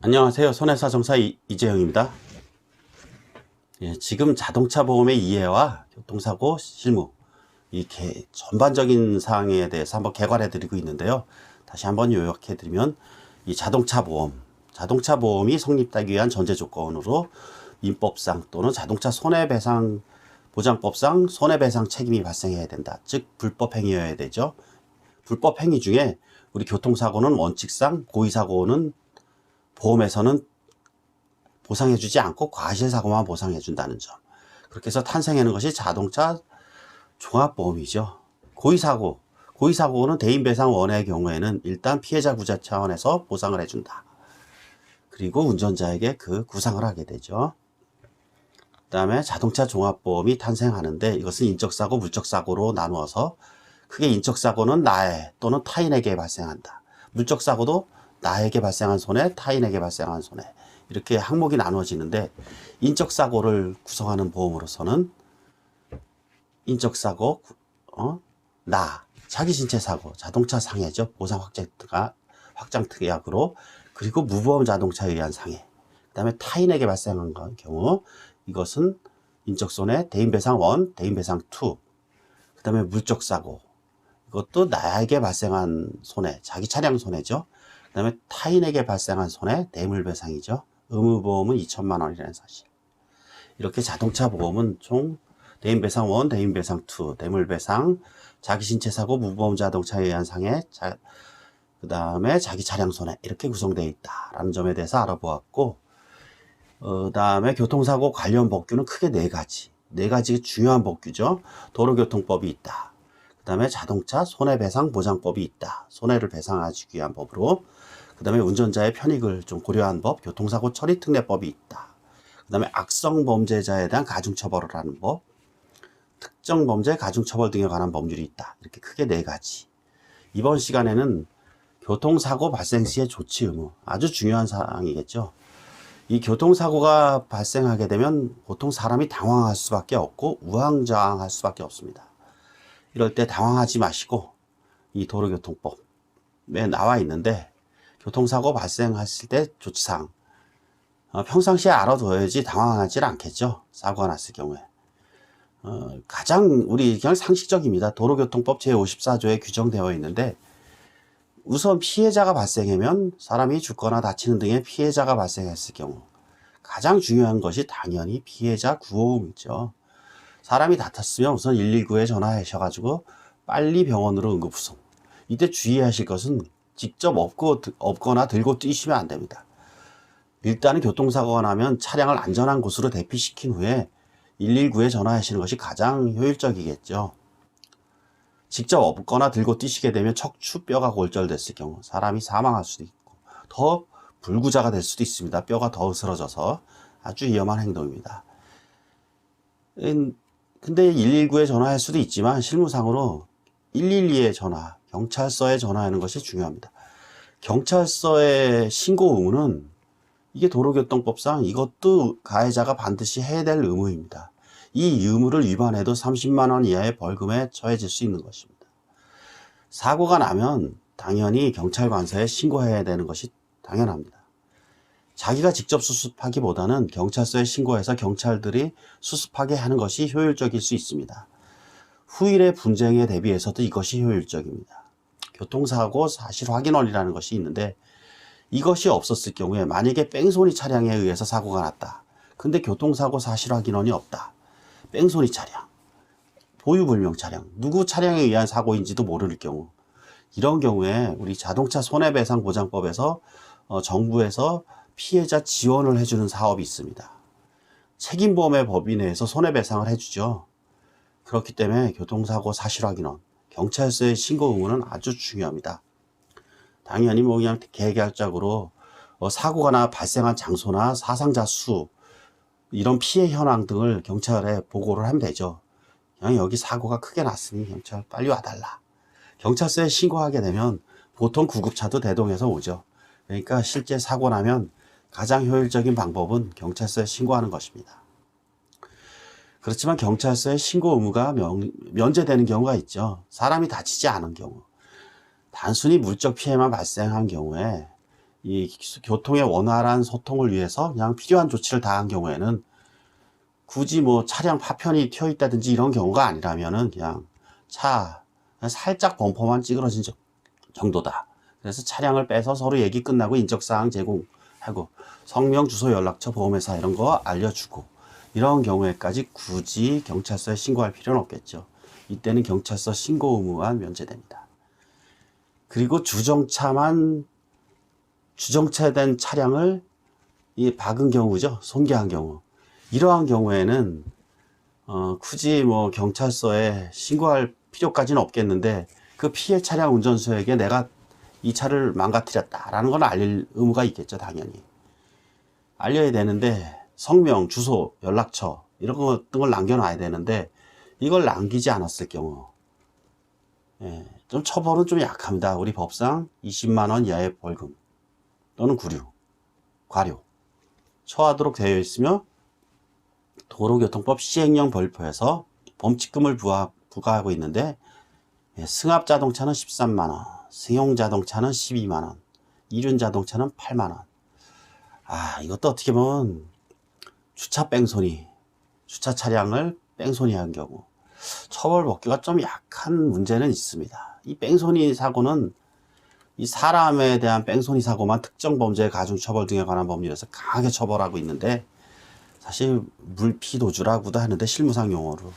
안녕하세요. 손해사정사 이재영입니다. 지금 자동차 보험의 이해와 교통사고 실무 전반적인 사항에 대해서 한번 개괄해 드리고 있는데요. 다시 한번 요약해 드리면 이 자동차 보험이 성립되기 위한 전제 조건으로 민법상 또는 자동차 손해배상 보장법상 손해배상 책임이 발생해야 된다. 즉 불법 행위여야 되죠. 불법 행위 중에 우리 교통사고는 원칙상 고의사고는 보험에서는 보상해주지 않고 과실사고만 보상해준다는 점. 그렇게 해서 탄생하는 것이 자동차 종합보험이죠. 고의사고는 대인배상원의 경우에는 일단 피해자 구제 차원에서 보상을 해준다. 그리고 운전자에게 그 구상을 하게 되죠. 그 다음에 자동차 종합보험이 탄생하는데 이것은 인적사고, 물적사고로 나누어서 크게 인적사고는 나에 또는 타인에게 발생한다. 물적사고도 나에게 발생한 손해, 타인에게 발생한 손해 이렇게 항목이 나누어지는데 인적사고를 구성하는 보험으로서는 인적사고, 자기 신체 사고, 자동차 상해죠. 보상 확장 특약으로 그리고 무보험 자동차에 의한 상해 그 다음에 타인에게 발생한 경우 이것은 인적손해, 대인배상 1, 대인배상 2 그 다음에 물적사고 이것도 나에게 발생한 손해, 자기 차량 손해죠. 그 다음에 타인에게 발생한 손해, 뇌물배상이죠. 의무보험은 2천만 원이라는 사실. 이렇게 자동차 보험은 총 대인배상 1, 대인배상 2, 뇌물배상, 자기 신체 사고, 무보험 자동차에 의한 상해, 그 다음에 자기 차량 손해 이렇게 구성되어 있다라는 점에 대해서 알아보았고 그 다음에 교통사고 관련 법규는 크게 네 가지 중요한 법규죠. 도로교통법이 있다. 그 다음에 자동차 손해배상보장법이 있다. 손해를 배상하기 위한 법으로. 그 다음에 운전자의 편익을 좀 고려한 법, 교통사고 처리특례법이 있다. 그 다음에 악성범죄자에 대한 가중처벌을 하는 법, 특정범죄 가중처벌 등에 관한 법률이 있다. 이렇게 크게 네 가지. 이번 시간에는 교통사고 발생 시의 조치 의무, 아주 중요한 사항이겠죠. 이 교통사고가 발생하게 되면 보통 사람이 당황할 수밖에 없고 우왕좌왕할 수밖에 없습니다. 이럴 때 당황하지 마시고 이 도로교통법에 나와 있는데 교통사고 발생했을 때 조치사항 평상시에 알아둬야지 당황하지 않겠죠. 사고가 났을 경우에 가장 우리 그냥 상식적입니다. 도로교통법 제54조에 규정되어 있는데 우선 피해자가 발생하면 사람이 죽거나 다치는 등의 피해자가 발생했을 경우 가장 중요한 것이 당연히 피해자 구호음이죠. 사람이 다쳤으면 우선 119에 전화하셔가지고 빨리 병원으로 응급후송. 이때 주의하실 것은 직접 업거나 들고 뛰시면 안 됩니다. 일단은 교통사고가 나면 차량을 안전한 곳으로 대피시킨 후에 119에 전화하시는 것이 가장 효율적이겠죠. 직접 업거나 들고 뛰시게 되면 척추뼈가 골절됐을 경우 사람이 사망할 수도 있고 더 불구자가 될 수도 있습니다. 뼈가 더 으스러져서 아주 위험한 행동입니다. 근데 119에 전화할 수도 있지만 실무상으로 112에 경찰서에 전화하는 것이 중요합니다. 경찰서의 신고 의무는 이게 도로교통법상 이것도 가해자가 반드시 해야 될 의무입니다. 이 의무를 위반해도 30만 원 이하의 벌금에 처해질 수 있는 것입니다. 사고가 나면 당연히 경찰관서에 신고해야 되는 것이 당연합니다. 자기가 직접 수습하기보다는 경찰서에 신고해서 경찰들이 수습하게 하는 것이 효율적일 수 있습니다. 후일의 분쟁에 대비해서도 이것이 효율적입니다. 교통사고 사실확인원이라는 것이 있는데 이것이 없었을 경우에 만약에 뺑소니 차량에 의해서 사고가 났다. 근데 교통사고 사실확인원이 없다. 뺑소니 차량, 보유불명 차량, 누구 차량에 의한 사고인지도 모를 경우 이런 경우에 우리 자동차 손해배상보장법에서 정부에서 피해자 지원을 해주는 사업이 있습니다. 책임보험의 법인 내에서 손해배상을 해주죠. 그렇기 때문에 교통사고 사실확인원, 경찰서의 신고 의무는 아주 중요합니다. 당연히 그냥 개별적으로 사고가 발생한 장소나 사상자 수 이런 피해 현황 등을 경찰에 보고를 하면 되죠. 그냥 여기 사고가 크게 났으니 경찰 빨리 와달라. 경찰서에 신고하게 되면 보통 구급차도 대동해서 오죠. 그러니까 실제 사고 나면 가장 효율적인 방법은 경찰서에 신고하는 것입니다. 그렇지만 경찰서에 신고 의무가 면제되는 경우가 있죠. 사람이 다치지 않은 경우. 단순히 물적 피해만 발생한 경우에 이 교통의 원활한 소통을 위해서 그냥 필요한 조치를 다한 경우에는 굳이 뭐 차량 파편이 튀어 있다든지 이런 경우가 아니라면은 그냥 살짝 범퍼만 찌그러진 정도다. 그래서 차량을 빼서 서로 얘기 끝나고 인적사항 제공하고 성명, 주소, 연락처, 보험회사 이런 거 알려주고 이런 경우에까지 굳이 경찰서에 신고할 필요는 없겠죠. 이때는 경찰서 신고 의무만 면제됩니다. 그리고 주정차된 차량을 박은 경우죠. 손괴한 경우. 이러한 경우에는 굳이 뭐 경찰서에 신고할 필요까지는 없겠는데 그 피해 차량 운전수에게 내가 이 차를 망가뜨렸다라는 건 알릴 의무가 있겠죠. 당연히. 알려야 되는데 성명, 주소, 연락처 이런 것 등을 남겨놔야 되는데 이걸 남기지 않았을 경우 좀 처벌은 좀 약합니다. 우리 법상 20만 원 이하의 벌금 또는 구류, 과료 처하도록 되어 있으며 도로교통법 시행령 벌표에서 범칙금을 부과하고 있는데 승합자동차는 13만원, 승용자동차는 12만원, 이륜자동차는 8만원. 이것도 어떻게 보면 주차 차량을 뺑소니 한 경우 처벌 법규가 좀 약한 문제는 있습니다. 이 뺑소니 사고는 이 사람에 대한 뺑소니 사고만 특정 범죄 가중 처벌 등에 관한 법률에서 강하게 처벌하고 있는데 사실 물피도주라고도 하는데 실무상 용어로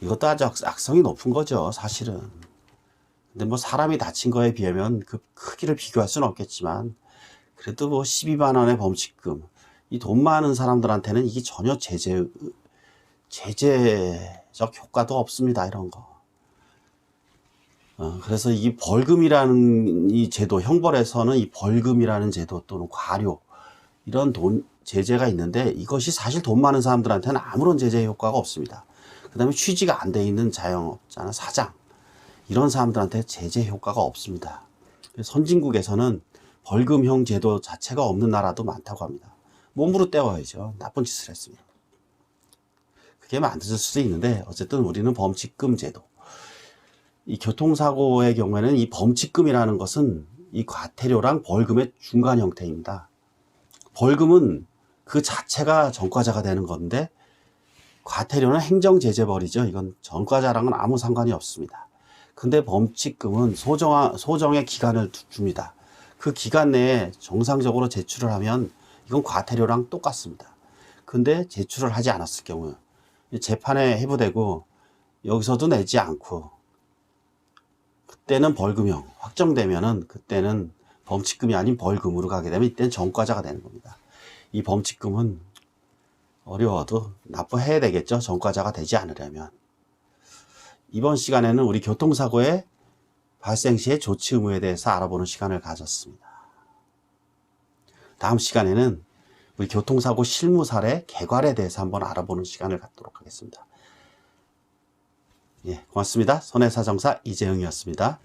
이것도 아주 악성이 높은 거죠. 사실은. 근데 뭐 사람이 다친 거에 비하면 그 크기를 비교할 수는 없겠지만 그래도 뭐 12만 원의 범칙금 이 돈 많은 사람들한테는 이게 전혀 제재적 효과도 없습니다. 이런 거. 그래서 이 벌금이라는 이 제도, 형벌에서는 이 벌금이라는 제도 또는 과료 이런 제재가 있는데 이것이 사실 돈 많은 사람들한테는 아무런 제재 효과가 없습니다. 그 다음에 취지가 안 돼 있는 자영업자나 사장 이런 사람들한테 제재 효과가 없습니다. 선진국에서는 벌금형 제도 자체가 없는 나라도 많다고 합니다. 몸으로 때워야죠. 나쁜 짓을 했으면. 그게 만들어질 수도 있는데 어쨌든 우리는 범칙금 제도. 이 교통사고의 경우에는 이 범칙금이라는 것은 이 과태료랑 벌금의 중간 형태입니다. 벌금은 그 자체가 전과자가 되는 건데 과태료는 행정제재벌이죠. 이건 전과자랑은 아무 상관이 없습니다. 근데 범칙금은 소정의 기간을 줍니다. 그 기간 내에 정상적으로 제출을 하면 이건 과태료랑 똑같습니다. 근데 제출을 하지 않았을 경우 재판에 회부되고 여기서도 내지 않고 그때는 벌금형 확정되면은 그때는 범칙금이 아닌 벌금으로 가게 되면 이때는 전과자가 되는 겁니다. 이 범칙금은 어려워도 납부해야 되겠죠. 전과자가 되지 않으려면. 이번 시간에는 우리 교통사고의 발생 시의 조치 의무에 대해서 알아보는 시간을 가졌습니다. 다음 시간에는 우리 교통사고 실무 사례 개괄에 대해서 한번 알아보는 시간을 갖도록 하겠습니다. 고맙습니다. 손해사정사 이재흥이었습니다.